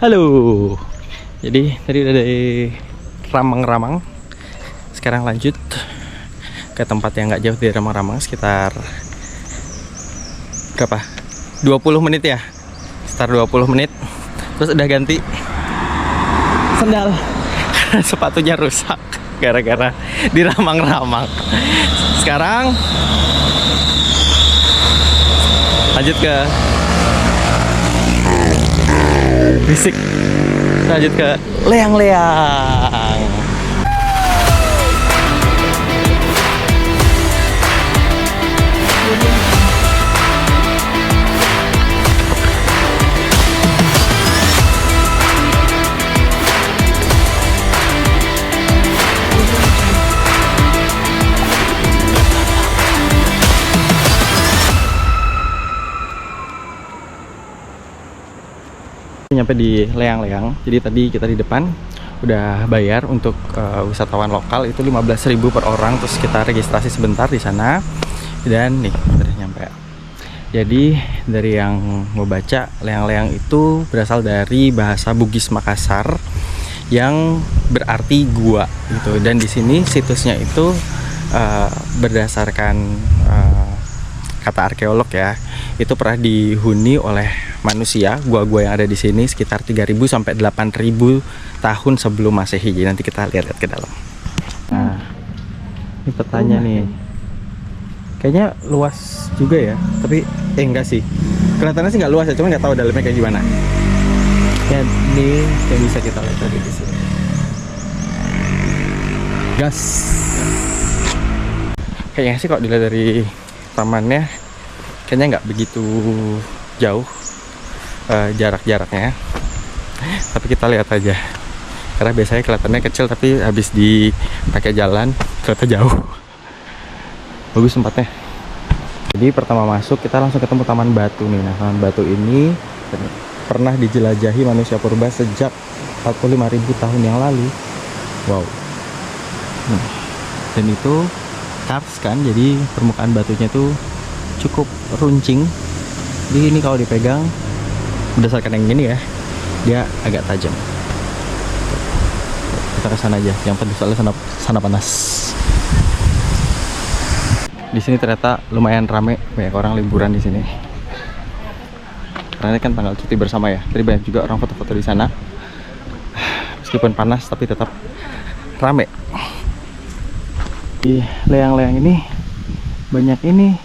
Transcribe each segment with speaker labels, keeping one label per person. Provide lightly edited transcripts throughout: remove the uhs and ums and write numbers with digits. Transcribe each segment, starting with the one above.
Speaker 1: Halo. Jadi tadi udah dari Ramang-Ramang. Sekarang lanjut ke tempat yang nggak jauh dari Ramang-Ramang, sekitar berapa? 20 menit ya. Sekitar 20 menit. Terus udah ganti sendal. Sepatunya rusak gara-gara di Ramang-Ramang. Sekarang lanjut ke fisik, lanjut ke leang-leang. Nyampe di leang-leang. Jadi tadi kita di depan udah bayar untuk wisatawan lokal itu 15.000 per orang, terus kita registrasi sebentar di sana dan nih udah nyampe. Jadi dari yang mau baca, leang-leang itu berasal dari bahasa Bugis Makassar yang berarti gua gitu, dan di sini situsnya itu berdasarkan kata arkeolog ya, itu pernah dihuni oleh manusia. Gua-gua yang ada di sini sekitar 3.000 sampai 8.000 tahun sebelum Masehi. Jadi nanti kita lihat ke dalam. Nah, ini petanya nih. Kayaknya luas juga ya, tapi enggak sih. Kelihatannya sih nggak luas ya, cuma nggak tahu dalamnya kayak gimana. Ya, ini yang bisa kita lihat tadi di sini. Gas. Kayaknya sih kalau dilihat dari tamannya, kayaknya nggak begitu jauh jarak-jaraknya, tapi kita lihat aja karena biasanya kelihatannya kecil tapi habis dipakai jalan ternyata jauh. Bagus tempatnya. Jadi pertama masuk kita langsung ketemu Taman Batu nih. Nah, Taman Batu ini pernah dijelajahi manusia purba sejak 45.000 tahun yang lalu. Wow. Dan itu kars kan, jadi permukaan batunya tuh cukup runcing. Jadi ini kalau dipegang berdasarkan yang ini ya, dia agak tajam. Kita ke sana aja, yang penting soalnya sana panas. Di sini ternyata lumayan rame, banyak orang liburan di sini. Karena ini kan tanggal cuti bersama ya, jadi banyak juga orang foto-foto di sana. Meskipun panas tapi tetap rame. Di leang-leang ini banyak ini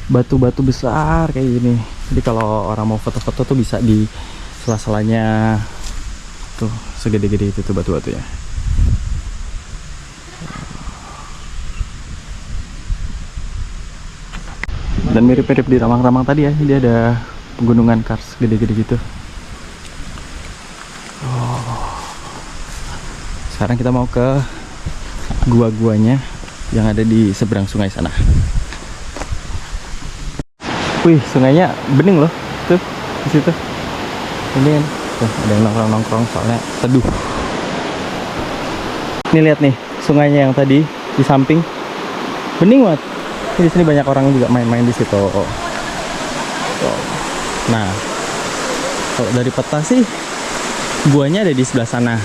Speaker 1: batu-batu besar kayak gini. Jadi kalau orang mau foto-foto tuh bisa di sela-selanya tuh, segede-gede itu tuh batu-batunya. Dan mirip-mirip di Ramang-Ramang tadi ya, dia ada pegunungan kars gede-gede gitu. Sekarang kita mau ke gua-guanya yang ada di seberang sungai sana. Wih, sungainya bening loh, tuh di situ. Ini kan, tuh ada yang nongkrong-nongkrong soalnya teduh. Ini lihat nih, sungainya yang tadi di samping bening banget. Ini di sini banyak orang juga main-main di situ. Nah, kalau dari peta sih, guanya ada di sebelah sana.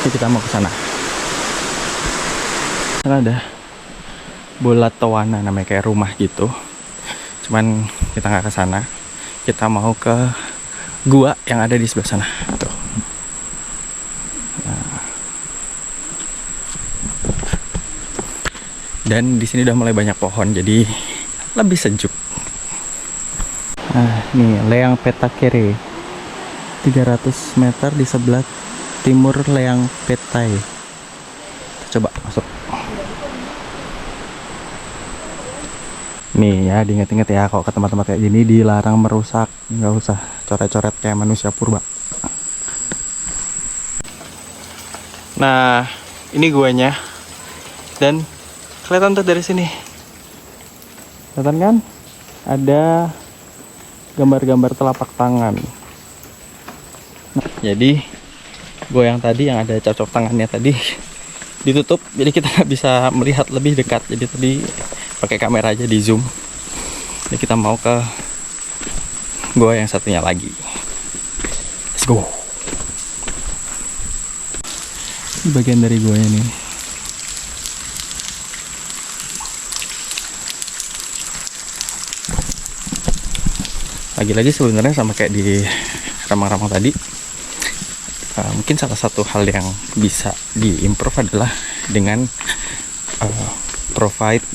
Speaker 1: Jadi kita mau ke sana. Sana ada bola tawana, namanya kayak rumah gitu. Cuman kita nggak ke sana, kita mau ke gua yang ada di sebelah sana. Tuh. Nah. Dan di sini udah mulai banyak pohon, jadi lebih sejuk. Nah, nih Leang Petakere, 300 meter di sebelah timur Leang Petai. Coba masuk. Nih ya, diinget-inget ya, kalau ke tempat-tempat kayak gini dilarang merusak, nggak usah coret-coret kayak manusia purba. Nah, ini guanya, dan kelihatan tuh dari sini, kelihatan kan? Ada gambar-gambar telapak tangan. Nah, jadi gua yang tadi yang ada cocok tangannya tadi ditutup, jadi kita nggak bisa melihat lebih dekat. Jadi tadi pakai kamera aja di zoom. Jadi kita mau ke gua yang satunya lagi. go. Ini bagian dari guanya nih. Lagi-lagi sebenarnya sama kayak di ramang-ramang tadi. Mungkin salah satu hal yang bisa diimprove adalah dengan provide,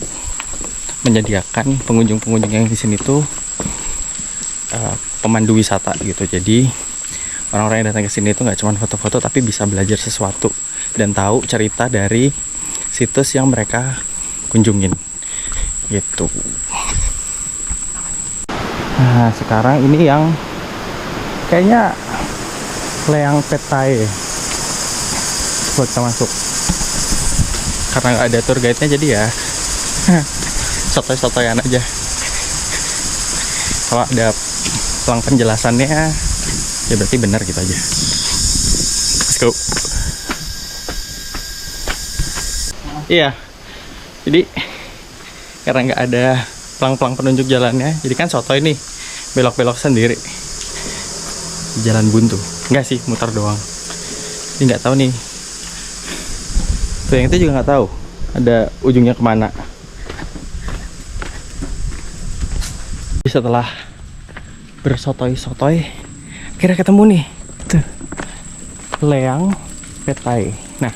Speaker 1: menyediakan pengunjung-pengunjung yang di sini tuh pemandu wisata gitu. Jadi orang-orang yang datang ke sini tuh nggak cuma foto-foto, tapi bisa belajar sesuatu dan tahu cerita dari situs yang mereka kunjungin gitu. Nah, sekarang ini yang kayaknya Leang Petai buat kita masuk. Karena nggak ada tour guide-nya, jadi ya sotoy-sotoyan aja. Kalau ada pelang penjelasannya ya berarti benar gitu aja. Let's go. Iya, jadi karena nggak ada pelang-pelang penunjuk jalannya, jadi kan sotoy nih, belok-belok sendiri, jalan buntu. Enggak sih, muter doang. Jadi nggak tahu nih, tuh yang itu juga nggak tahu ada ujungnya kemana. Setelah bersotoy-sotoy, akhirnya ketemu nih, tuh, Leang Petai. Nah,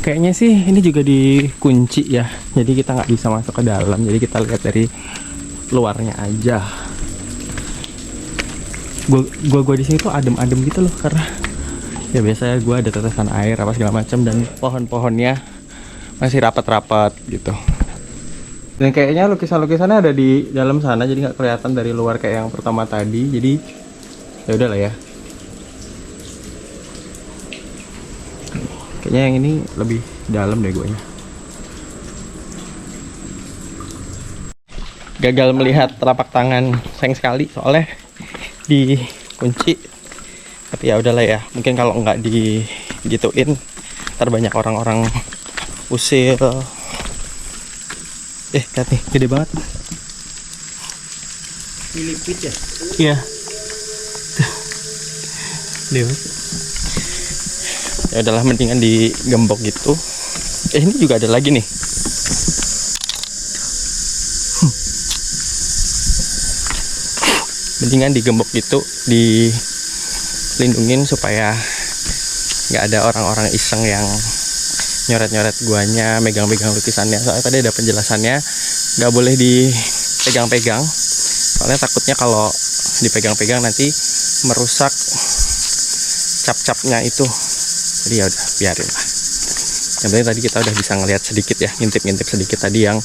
Speaker 1: kayaknya sih ini juga dikunci ya, jadi kita nggak bisa masuk ke dalam. Jadi kita lihat dari luarnya aja. Gua di sini tuh adem-adem gitu loh, karena ya biasanya gua ada tetesan air apa segala macam, dan pohon-pohonnya masih rapat-rapat gitu. Dan kayaknya lukisan-lukisannya ada di dalam sana, jadi nggak kelihatan dari luar kayak yang pertama tadi. Jadi ya udahlah ya. Kayaknya yang ini lebih dalam deh guanya. Gagal melihat telapak tangan, sayang sekali soalnya dikunci. Tapi ya udahlah ya, mungkin kalau nggak digituin ntar banyak orang-orang usil. Lihat nih, gede banget.
Speaker 2: Filipit ya?
Speaker 1: Iya. Lihat. Ya udahlah, mendingan digembok gitu. Ini juga ada lagi nih. Mendingan digembok gitu, dilindungin supaya nggak ada orang-orang iseng yang nyoret-nyoret guanya, megang-megang lukisannya. Soalnya tadi ada penjelasannya nggak boleh dipegang-pegang, soalnya takutnya kalau dipegang-pegang nanti merusak cap-capnya itu. Jadi ya udah, biarin lah. Yang penting tadi kita udah bisa ngelihat sedikit ya, ngintip-ngintip sedikit tadi yang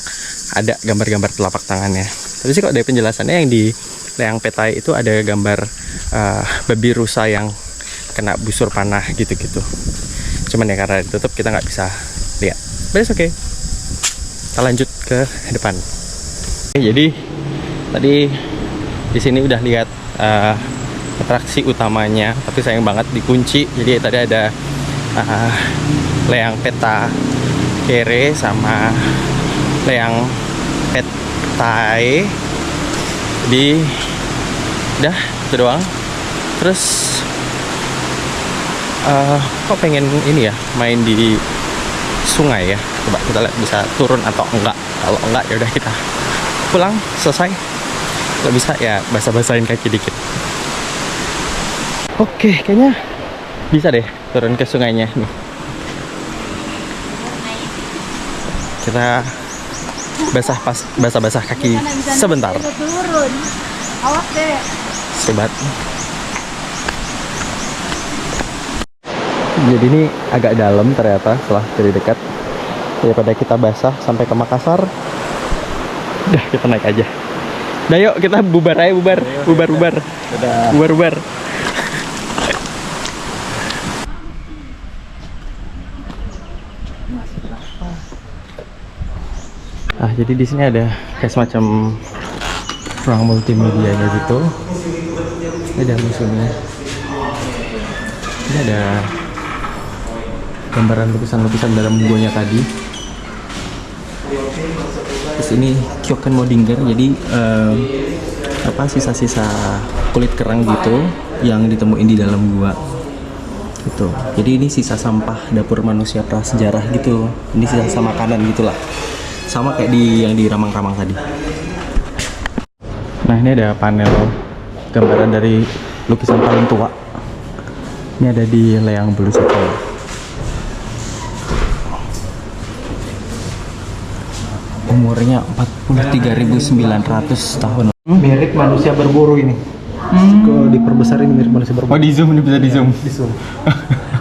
Speaker 1: ada gambar-gambar telapak tangannya. Tapi sih kalau dari penjelasannya yang di Leang Petai itu ada gambar babi rusa yang kena busur panah gitu-gitu. Cuman ya karena ditutup kita nggak bisa lihat. But it's okay. Kita lanjut ke depan. Jadi tadi di sini udah lihat atraksi utamanya, tapi sayang banget dikunci. Jadi tadi ada Leang Peta Kere sama Leang Petai. Jadi udah itu doang. Terus kok pengen ini ya, main di sungai ya. Coba kita lihat bisa turun atau enggak. Kalau enggak ya udah kita pulang, selesai. Kalau bisa ya basah-basahin kaki dikit. Oke, kayaknya bisa deh turun ke sungainya nih. Kita basah-basah kaki sebentar.
Speaker 2: Turun. Awas deh.
Speaker 1: Sobat. Jadi ini agak dalam ternyata setelah dari dekat. Daripada kita basah sampai ke Makassar, udah kita naik aja. Udah yuk kita bubar aja, bubar. Nah, jadi di sini ada kayak semacam ruang multimedianya gitu. Ini ada museumnya. Ini ada gambaran lukisan-lukisan dalam guanya tadi. Terus ini Kyoken Modinger, jadi sisa-sisa kulit kerang gitu yang ditemuin di dalam gua. Gitu. Jadi ini sisa sampah dapur manusia prasejarah gitu. Ini sisa makanan gitulah. Sama kayak yang di Ramang-Ramang tadi. Nah, ini ada panel gambaran dari lukisan paling tua. Ini ada di Leang Belusuko. Umurnya 43.900 tahun.
Speaker 2: Mirip manusia berburu ini. Kalau diperbesar ini mirip manusia berburu.
Speaker 1: Oh, di zoom, ini bisa di zoom.
Speaker 2: Di zoom.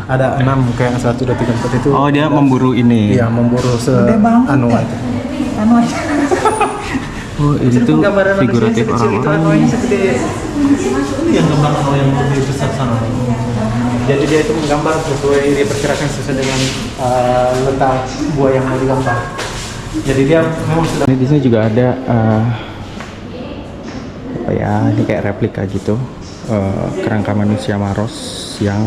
Speaker 2: Ada 6 kayak 1, 2, 3, 4 itu.
Speaker 1: Oh, dia memburu ini.
Speaker 2: Iya, memburu anu aja.
Speaker 1: Oh, ini tuh figuratif orang-orang.
Speaker 2: Yang gambar anu yang lebih besar sana. Jadi dia itu menggambar sesuai diperkirakan sesuai dengan letak buah yang mau digambar. Jadi dia memang sudah.
Speaker 1: Di sini juga ada apa ya? Ini kayak replika gitu. Kerangka manusia Maros yang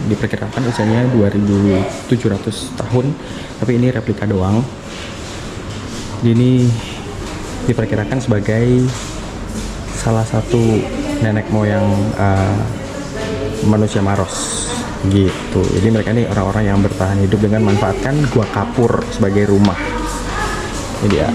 Speaker 1: diperkirakan usianya 2.700 tahun, tapi ini replika doang. Ini diperkirakan sebagai salah satu nenek moyang manusia Maros gitu. Jadi mereka ini orang-orang yang bertahan hidup dengan memanfaatkan gua kapur sebagai rumah. Ini dia.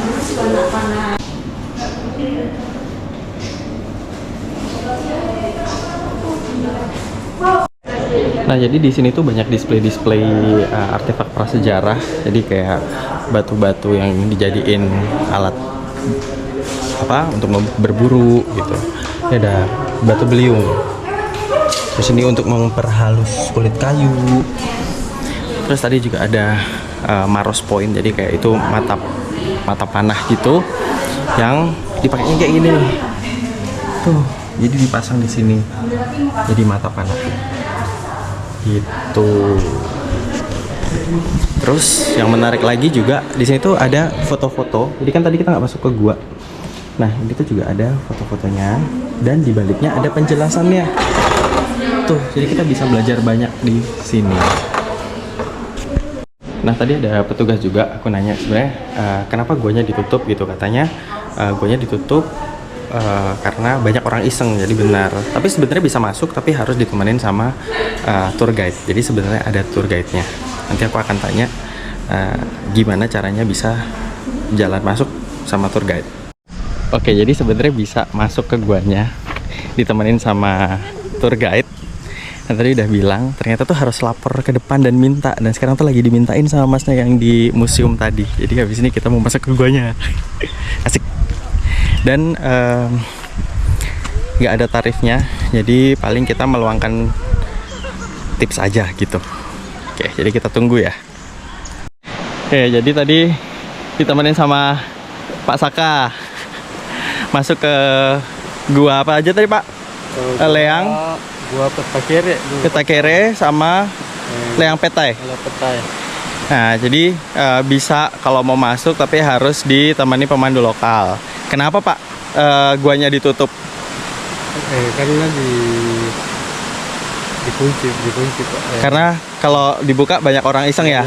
Speaker 1: Nah, jadi di sini tuh banyak display-display artefak prasejarah. Jadi kayak batu-batu yang dijadiin alat apa untuk berburu gitu. Ini ada batu beliung. Terus ini untuk memperhalus kulit kayu. Terus tadi juga ada Maros Point. Jadi kayak itu mata panah gitu yang dipakainya kayak gini nih. Tuh, jadi dipasang di sini. Jadi mata panah. Gitu. Terus yang menarik lagi juga di sini tuh ada foto-foto. Jadi kan tadi kita nggak masuk ke gua. Nah, ini tuh juga ada foto-fotonya dan di baliknya ada penjelasannya. Tuh, jadi kita bisa belajar banyak di sini. Nah, tadi ada petugas juga, aku nanya sebenarnya kenapa guanya ditutup gitu, katanya guanya ditutup karena banyak orang iseng, jadi benar. Tapi sebenarnya bisa masuk, tapi harus ditemenin sama tour guide. Jadi sebenarnya ada tour guide-nya. Nanti aku akan tanya gimana caranya bisa jalan masuk sama tour guide. Oke, jadi sebenarnya bisa masuk ke guanya, ditemenin sama tour guide. Nah, tadi udah bilang ternyata tuh harus lapor ke depan dan minta. Dan sekarang tuh lagi dimintain sama masnya yang di museum tadi. Jadi habis ini kita mau masuk ke guanya. Asik. Dan nggak ada tarifnya, jadi paling kita meluangkan tips aja gitu. Oke, jadi kita tunggu ya. Oke, jadi tadi ditemenin sama Pak Saka masuk ke gua apa aja tadi Pak? Leang,
Speaker 2: Gua
Speaker 1: Peta Kere sama Leang Petai. Nah, jadi bisa kalau mau masuk tapi harus ditemani pemandu lokal. Kenapa Pak guanya ditutup?
Speaker 2: Karena dikunci Pak.
Speaker 1: Karena kalau dibuka banyak orang iseng ya.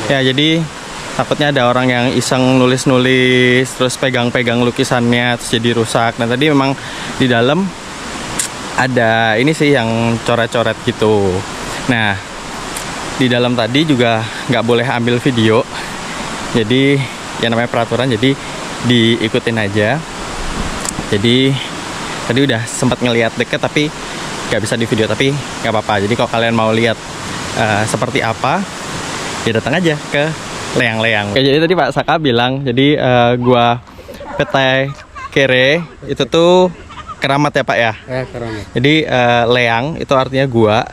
Speaker 1: Ya, jadi takutnya ada orang yang iseng nulis-nulis terus pegang-pegang lukisannya terus jadi rusak. Nah, tadi memang di dalam ada ini sih yang coret-coret gitu. Nah, di dalam tadi juga nggak boleh ambil video. Jadi ya namanya peraturan, jadi diikutin aja. Jadi tadi udah sempat ngelihat deket tapi nggak bisa di video, tapi nggak apa-apa. Jadi kalau kalian mau lihat seperti apa, ya datang aja ke Leang-Leang. Oke, jadi tadi Pak Saka bilang, jadi gua Petai Kere itu tuh keramat ya Pak ya?
Speaker 2: Keramat.
Speaker 1: Jadi Leang itu artinya gua.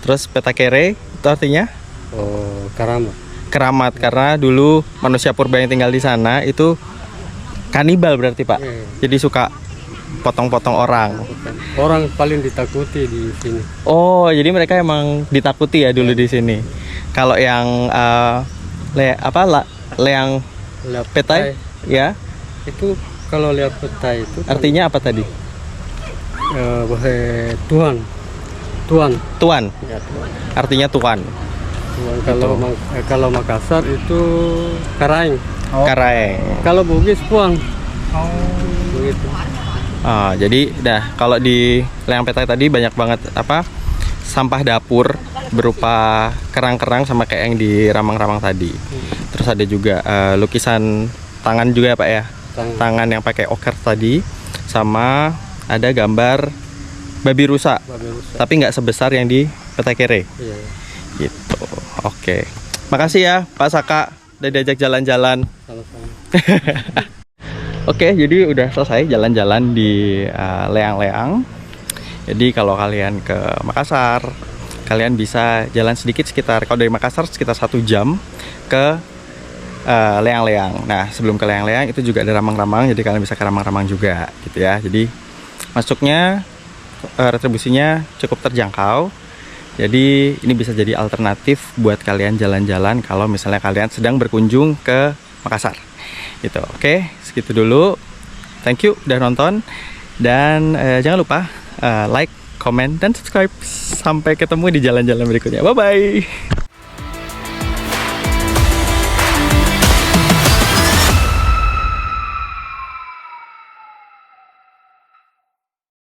Speaker 1: Terus Petai Kere itu artinya?
Speaker 2: Oh, keramat.
Speaker 1: Keramat, karena dulu manusia purba yang tinggal di sana itu kanibal berarti Pak. Jadi suka potong-potong orang.
Speaker 2: Orang paling ditakuti di sini.
Speaker 1: Oh, jadi mereka emang ditakuti ya dulu di sini. Kalau yang Leang Petai ya?
Speaker 2: Itu kalau lihat petai itu
Speaker 1: Artinya apa tadi?
Speaker 2: Tuan.
Speaker 1: Tuan.
Speaker 2: Ya, Tuan.
Speaker 1: Artinya tuan.
Speaker 2: Kalau Makassar itu Karaeng.
Speaker 1: Karaeng.
Speaker 2: Kalau Bugis Puang. Begitu.
Speaker 1: Jadi kalau di Leang Petai tadi banyak banget apa sampah dapur berupa kerang-kerang sama kayak yang di Ramang-Ramang tadi. Terus ada juga lukisan tangan juga ya Pak ya. Tangan yang pakai oker tadi, sama ada gambar babi rusa. Tapi nggak sebesar yang di Petai Kere.
Speaker 2: Iya.
Speaker 1: Gitu. Oke. Makasih ya Pak Saka udah diajak jalan-jalan.
Speaker 2: Sama-sama.
Speaker 1: Oke, jadi udah selesai jalan-jalan di Leang-Leang. Jadi kalau kalian ke Makassar, kalian bisa jalan sedikit sekitar, kalau dari Makassar sekitar 1 jam ke Leang-Leang. Nah, sebelum ke Leang-Leang itu juga ada Ramang-Ramang, jadi kalian bisa ke Ramang-Ramang juga gitu ya. Jadi masuknya retribusinya cukup terjangkau. Jadi ini bisa jadi alternatif buat kalian jalan-jalan kalau misalnya kalian sedang berkunjung ke Makassar. Gitu. Oke, segitu dulu. Thank you udah nonton dan jangan lupa like, comment, dan subscribe. Sampai ketemu di jalan-jalan berikutnya. Bye bye.